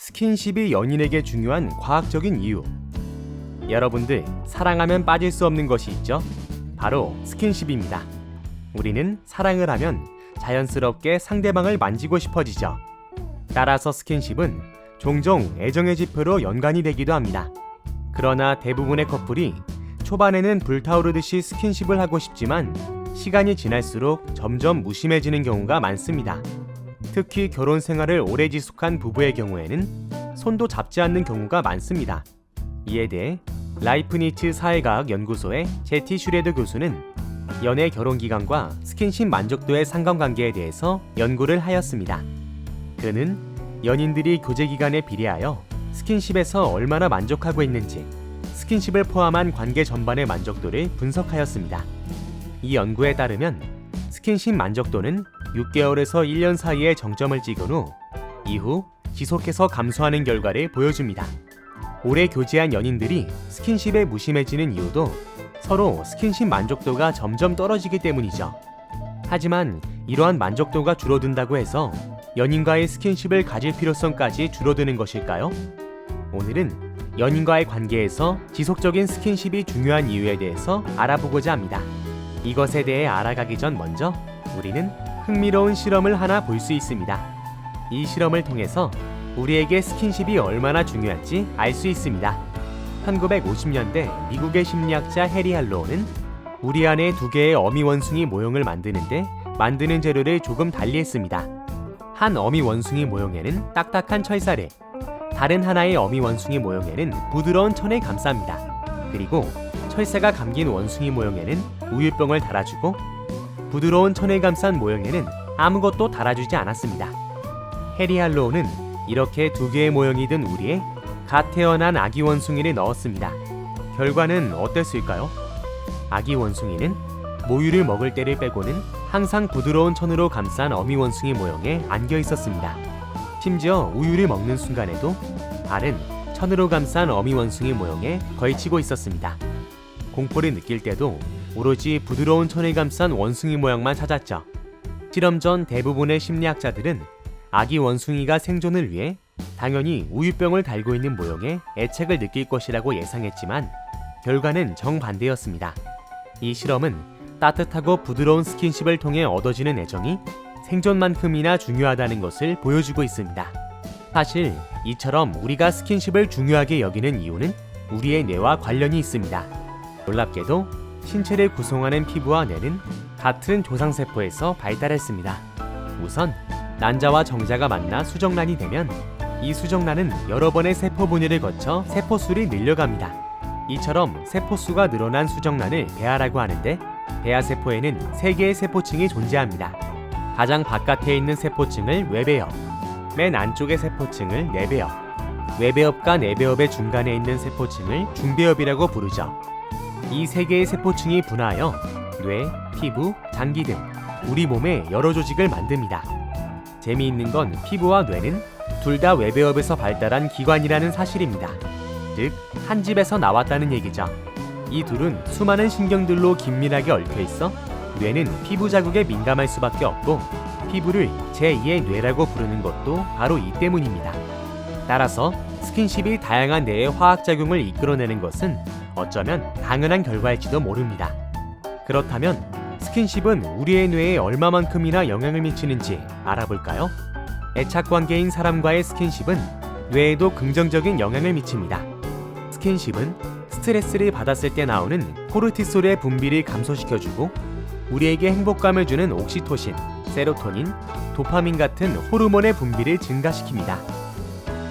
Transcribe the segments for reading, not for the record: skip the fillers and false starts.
스킨십이 연인에게 중요한 과학적인 이유. 여러분들, 사랑하면 빠질 수 없는 것이 있죠? 바로 스킨십입니다. 우리는 사랑을 하면 자연스럽게 상대방을 만지고 싶어지죠. 따라서 스킨십은 종종 애정의 지표로 연관이 되기도 합니다. 그러나 대부분의 커플이 초반에는 불타오르듯이 스킨십을 하고 싶지만 시간이 지날수록 점점 무심해지는 경우가 많습니다. 특히 결혼 생활을 오래 지속한 부부의 경우에는 손도 잡지 않는 경우가 많습니다. 이에 대해 라이프니츠 사회과학 연구소의 제티 슈레드 교수는 연애 결혼 기간과 스킨십 만족도의 상관관계에 대해서 연구를 하였습니다. 그는 연인들이 교제 기간에 비례하여 스킨십에서 얼마나 만족하고 있는지, 스킨십을 포함한 관계 전반의 만족도를 분석하였습니다. 이 연구에 따르면 스킨십 만족도는 6개월에서 1년 사이에 정점을 찍은 후 이후 지속해서 감소하는 결과를 보여줍니다. 오래 교제한 연인들이 스킨십에 무심해지는 이유도 서로 스킨십 만족도가 점점 떨어지기 때문이죠. 하지만 이러한 만족도가 줄어든다고 해서 연인과의 스킨십을 가질 필요성까지 줄어드는 것일까요? 오늘은 연인과의 관계에서 지속적인 스킨십이 중요한 이유에 대해서 알아보고자 합니다. 이것에 대해 알아가기 전 먼저 우리는 흥미로운 실험을 하나 볼 수 있습니다. 이 실험을 통해서 우리에게 스킨십이 얼마나 중요한지 알 수 있습니다. 1950년대 미국의 심리학자 해리 할로우는 우리 안에 두 개의 어미 원숭이 모형을 만드는데 만드는 재료를 조금 달리했습니다. 한 어미 원숭이 모형에는 딱딱한 철사를, 다른 하나의 어미 원숭이 모형에는 부드러운 천을 감쌉니다. 그리고 철사가 감긴 원숭이 모형에는 우유병을 달아주고 부드러운 천을 감싼 모형에는 아무것도 달아주지 않았습니다. 해리 할로우는 이렇게 두 개의 모형이 든 우리에 갓 태어난 아기 원숭이를 넣었습니다. 결과는 어땠을까요? 아기 원숭이는 모유를 먹을 때를 빼고는 항상 부드러운 천으로 감싼 어미 원숭이 모형에 안겨 있었습니다. 심지어 우유를 먹는 순간에도 발은 천으로 감싼 어미 원숭이 모형에 걸치고 있었습니다. 공포를 느낄 때도 오로지 부드러운 천을 감싼 원숭이 모양만 찾았죠. 실험 전 대부분의 심리학자들은 아기 원숭이가 생존을 위해 당연히 우유병을 달고 있는 모형에 애착을 느낄 것이라고 예상했지만 결과는 정반대였습니다. 이 실험은 따뜻하고 부드러운 스킨십을 통해 얻어지는 애정이 생존만큼이나 중요하다는 것을 보여주고 있습니다. 사실 이처럼 우리가 스킨십을 중요하게 여기는 이유는 우리의 뇌와 관련이 있습니다. 놀랍게도 신체를 구성하는 피부와 뇌는 같은 조상세포에서 발달했습니다. 우선 난자와 정자가 만나 수정란이 되면 이 수정란은 여러 번의 세포 분열을 거쳐 세포수를 늘려갑니다. 이처럼 세포수가 늘어난 수정란을 배아라고 하는데 배아세포에는 3개의 세포층이 존재합니다. 가장 바깥에 있는 세포층을 외배엽, 맨 안쪽의 세포층을 내배엽, 외배엽과 내배엽의 중간에 있는 세포층을 중배엽이라고 부르죠. 이 3개의 세포층이 분화하여 뇌, 피부, 장기 등 우리 몸의 여러 조직을 만듭니다. 재미있는 건 피부와 뇌는 둘 다 외배엽에서 발달한 기관이라는 사실입니다. 즉, 한 집에서 나왔다는 얘기죠. 이 둘은 수많은 신경들로 긴밀하게 얽혀 있어 뇌는 피부 자극에 민감할 수밖에 없고 피부를 제2의 뇌라고 부르는 것도 바로 이 때문입니다. 따라서 스킨십이 다양한 뇌의 화학작용을 이끌어내는 것은 어쩌면 당연한 결과일지도 모릅니다. 그렇다면 스킨십은 우리의 뇌에 얼마만큼이나 영향을 미치는지 알아볼까요? 애착 관계인 사람과의 스킨십은 뇌에도 긍정적인 영향을 미칩니다. 스킨십은 스트레스를 받았을 때 나오는 코르티솔의 분비를 감소시켜주고 우리에게 행복감을 주는 옥시토신, 세로토닌, 도파민 같은 호르몬의 분비를 증가시킵니다.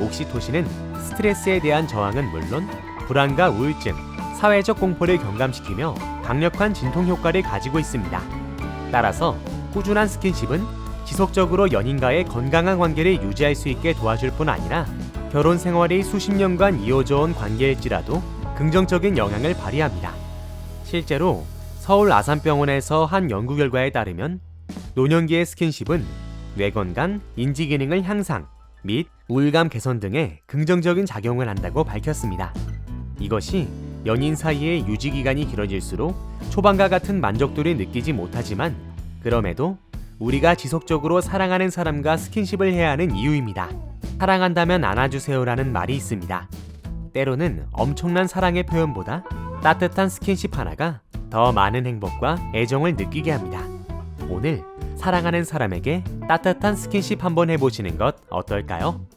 옥시토신은 스트레스에 대한 저항은 물론 불안과 우울증, 사회적 공포를 경감시키며 강력한 진통 효과를 가지고 있습니다. 따라서 꾸준한 스킨십은 지속적으로 연인과의 건강한 관계를 유지할 수 있게 도와줄 뿐 아니라 결혼 생활이 수십 년간 이어져 온 관계일지라도 긍정적인 영향을 발휘합니다. 실제로 서울 아산병원에서 한 연구 결과에 따르면 노년기의 스킨십은 뇌 건강, 인지 기능을 향상 및 우울감 개선 등의 긍정적인 작용을 한다고 밝혔습니다. 이것이 연인 사이의 유지 기간이 길어질수록 초반과 같은 만족도를 느끼지 못하지만 그럼에도 우리가 지속적으로 사랑하는 사람과 스킨십을 해야 하는 이유입니다. 사랑한다면 안아주세요라는 말이 있습니다. 때로는 엄청난 사랑의 표현보다 따뜻한 스킨십 하나가 더 많은 행복과 애정을 느끼게 합니다. 오늘 사랑하는 사람에게 따뜻한 스킨십 한번 해보시는 것 어떨까요?